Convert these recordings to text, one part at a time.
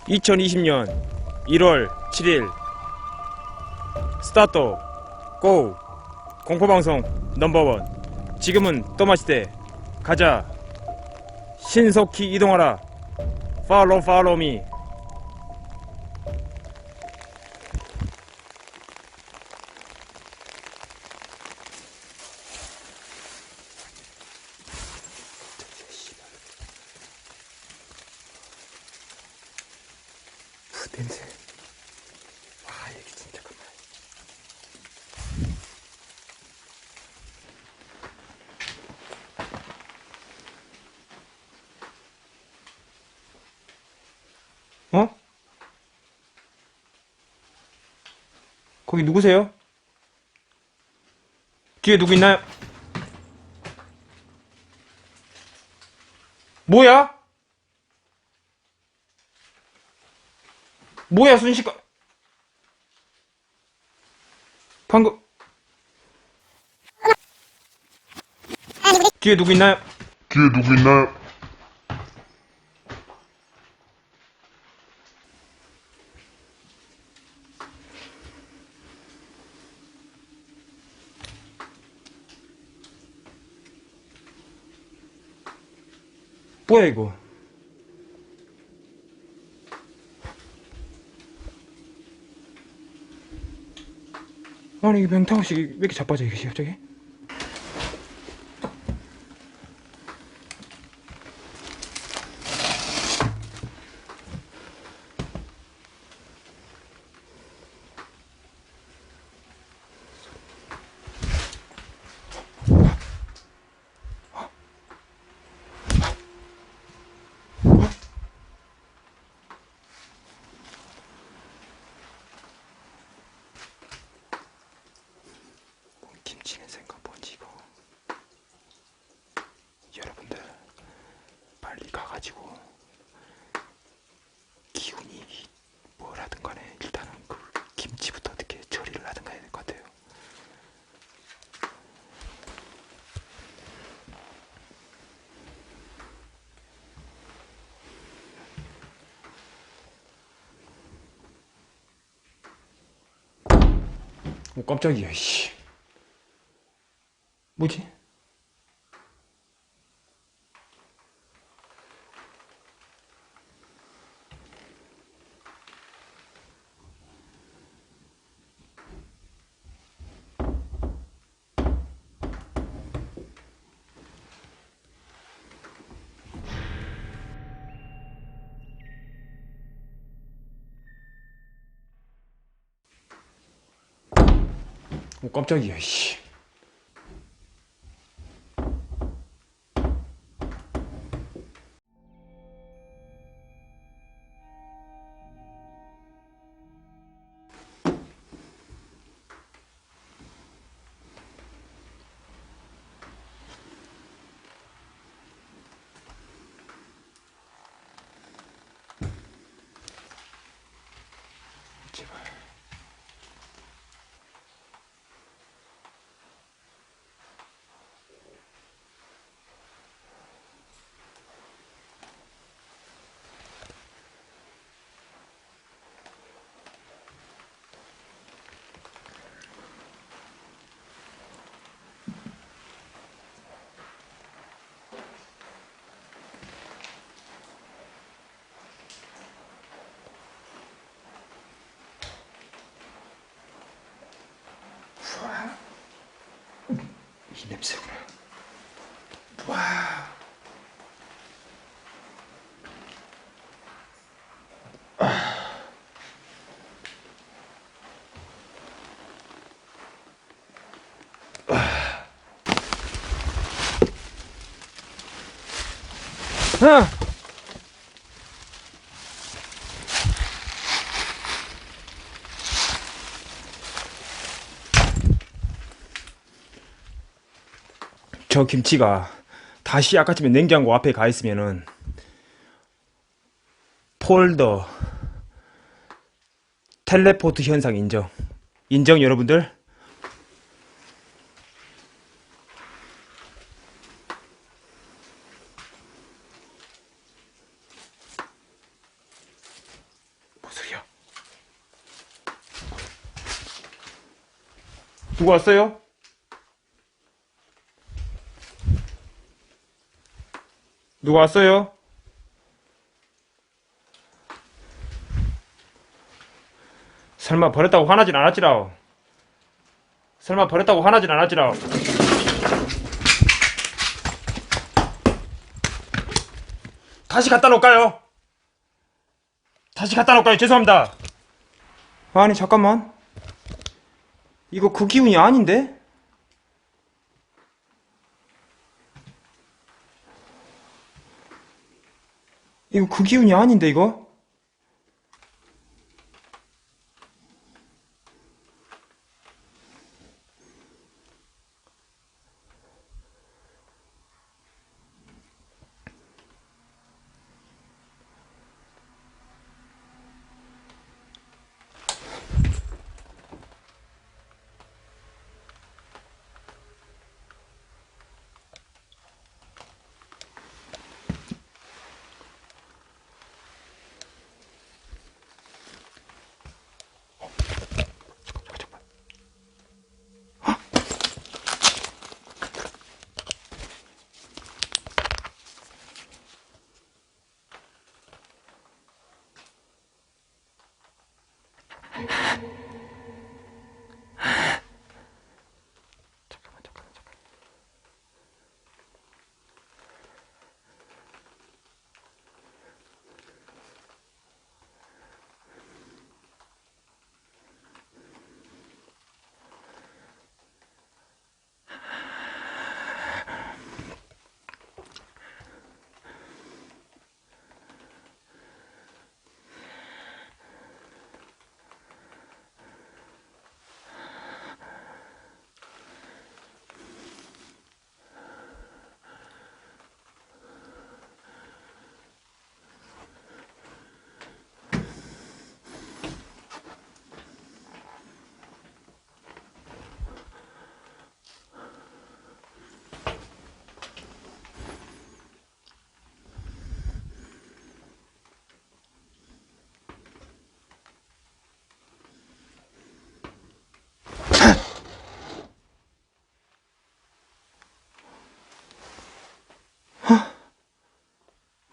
2020년 1월 7일 스타트 고 공포방송 넘버원. 지금은 또마시대. 가자. 신속히 이동하라. 팔로우 미. 냄새. 와, 여기 진짜 잠깐만. 어? 거기 누구세요? 뒤에 누구 있나요? 뭐야? 뭐야, 순식간. 방금. 뒤에 누구 있나요? 뒤에 누구 있나요? 뭐야, 이거? 아니, 이 명탕식 왜 이렇게 자빠져, 이게 갑자기? 김치 냄새인가 뭔지 이거. 여러분들 빨리 가가지고 기운이 뭐라든 간에 일단은 그 김치부터 어떻게 처리를 하든가 해야 될 것 같아요. 오, 깜짝이야, 씨. 뭐지? 오, 깜짝이야, 씨. 제발. 이 냄새구나. 와. 아! 저 김치가 다시 아까쯤에 냉장고 앞에 가 있으면은 폴더 텔레포트 현상 인정. 인정, 여러분들? 누구 왔어요? 누구 왔어요? 설마 버렸다고 화나진 않았지라. 설마 버렸다고 화나진 않았지라. 다시 갖다 놓을까요? 다시 갖다 놓을까요? 죄송합니다. 아니 잠깐만, 이거 그 기운이 아닌데? 이거 그 기운이 아닌데 이거?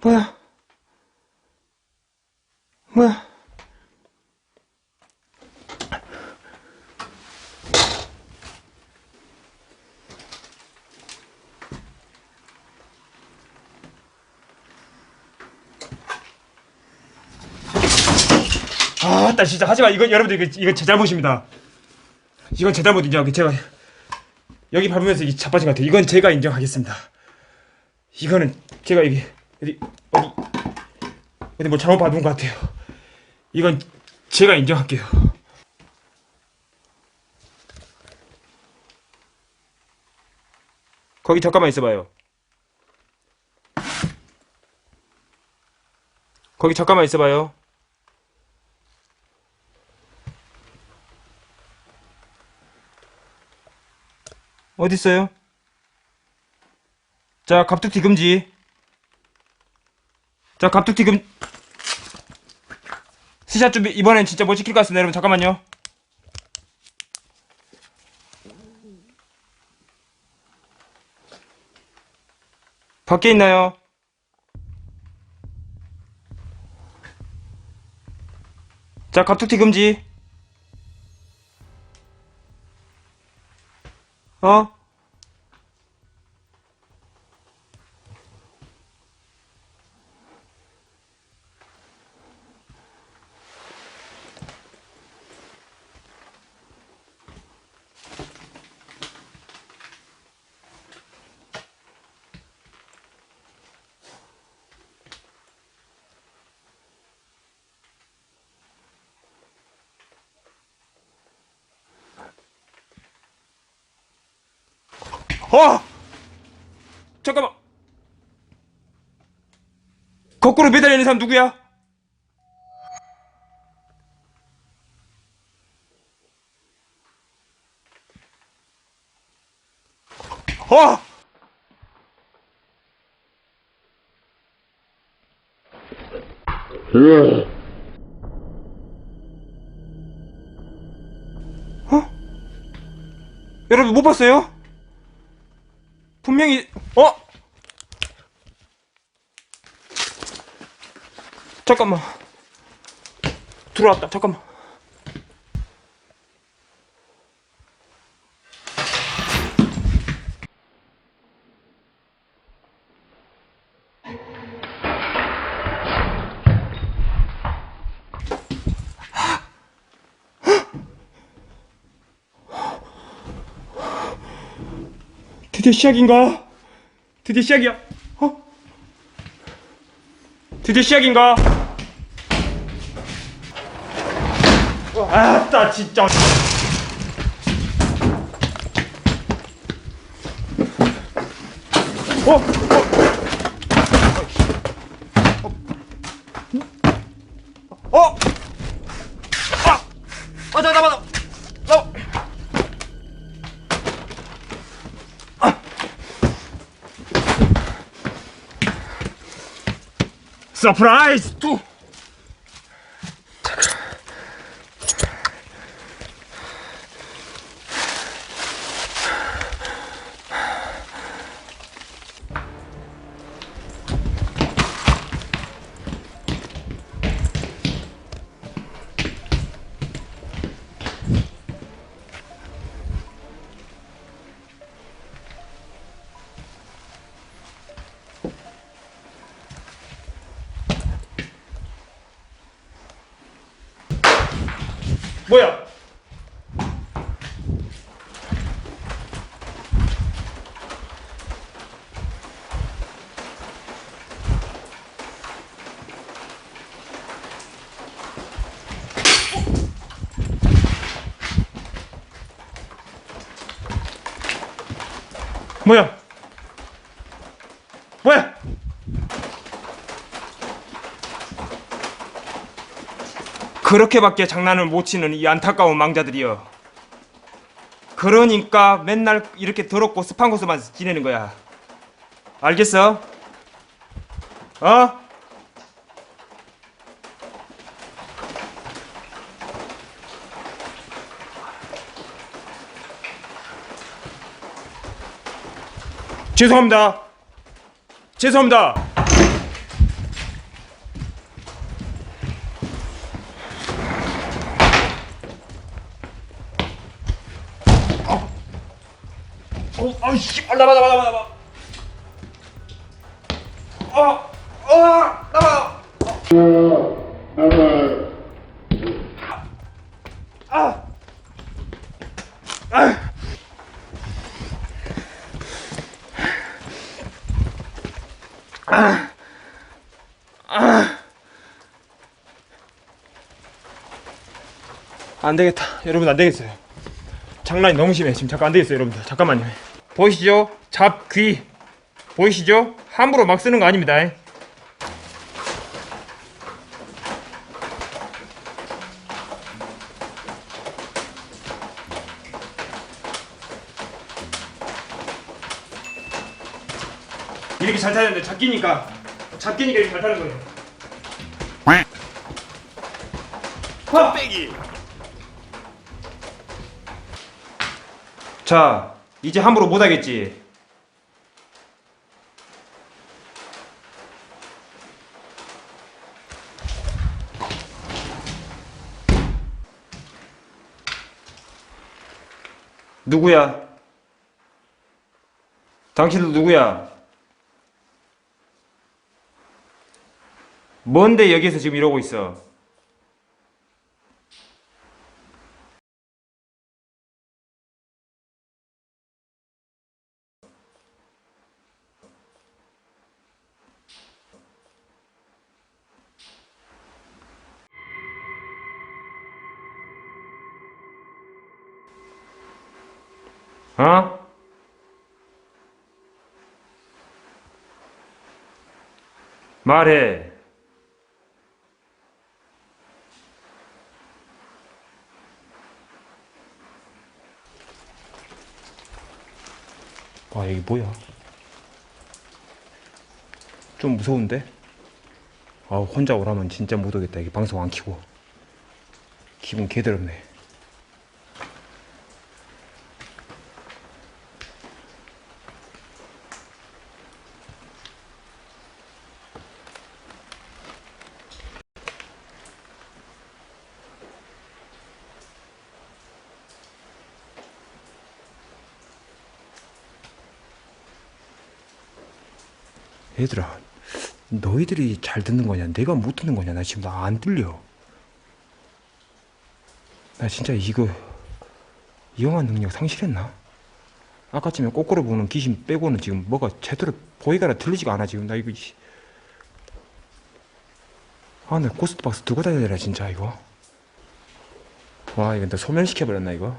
뭐야? 뭐야? 나 진짜 하지마. 이거 여러분들 이거 제 잘못입니다. 이건 제 잘못 인정하고, 제가 여기 밟으면서 이게 자빠진 것 같아요. 이건 제가 인정하겠습니다. 이거는 제가 여기 어디 뭐 잘못 밟은 것 같아요. 이건 제가 인정할게요. 거기 잠깐만 있어봐요. 거기 잠깐만 있어봐요. 어딨어요? 자, 갑툭튀 금지. 자, 갑툭튀 스샷 준비. 이번엔 진짜 못 지킬 것 같습니다. 여러분 잠깐만요. 밖에 있나요? 자, 갑툭튀 금지. 어? 잠깐만. 거꾸로 매달리는 사람 누구야? 어! 어? 여러분 못 봤어요? 분명히 잠깐만 들어왔다. 잠깐만. 드디어 시작인가? 드디어 시작이야. 드디어 시작인가? 아따 진짜. 잠깐만. 서프라이즈 투. 뭐야? 뭐야? 뭐야? 그렇게밖에 장난을 못 치는 이 안타까운 망자들이여. 그러니까 맨날 이렇게 더럽고 습한 곳에만 지내는 거야. 알겠어? 죄송합니다. 죄송합니다. 아이씨, 나봐. 나봐. 안 되겠다. 여러분 안 되겠어요. 장난이 너무 심해. 지금 잠깐 안 되겠어요, 여러분들. 잠깐만요. 보이시죠? 잡귀 보이시죠? 함부로 막 쓰는 거 아닙니다. 이렇게 잘 타는데 잡기니까 이렇게 잘 타는 거예요. 빼기. 자, 이제 함부로 못 하겠지. 누구야? 당신도 누구야? 뭔데 여기서 지금 이러고 있어? 어? 말해. 와, 여기 뭐야? 좀 무서운데? 아, 혼자 오라면 진짜 못 오겠다. 이게 방송 안 켜고. 기분 개더럽네. 얘들아, 너희들이 잘 듣는 거냐? 내가 못 듣는 거냐? 나 지금 나 안 들려. 나 진짜 이거 이용한 능력 상실했나? 아까쯤에 꼬꼬로 보는 귀신 빼고는 지금 뭐가 제대로 보이거나 들리지가 않아 지금. 나 이거 나 고스트박스 두고 다녀야 되나 진짜 이거. 와, 이거 나 소멸시켜버렸나 이거.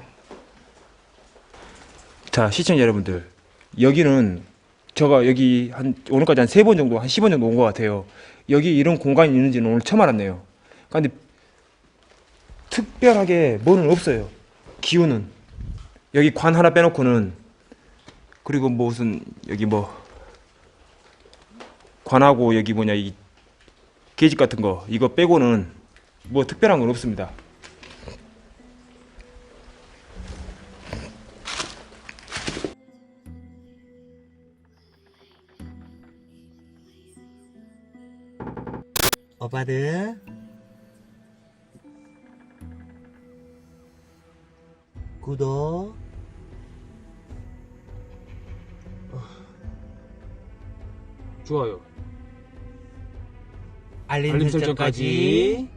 자, 시청자 여러분들, 여기는 제가 여기 오늘까지 한 3번 정도, 한 10번 정도 온 것 같아요. 여기 이런 공간이 있는지는 오늘 처음 알았네요. 근데 특별하게 뭐는 없어요. 기운은 여기 관 하나 빼놓고는. 그리고 뭐 무슨 여기 뭐 관하고 여기 뭐냐 이 계집 같은 거 이거 빼고는 뭐 특별한 건 없습니다. 오빠들 구독 좋아요. 알림 설정까지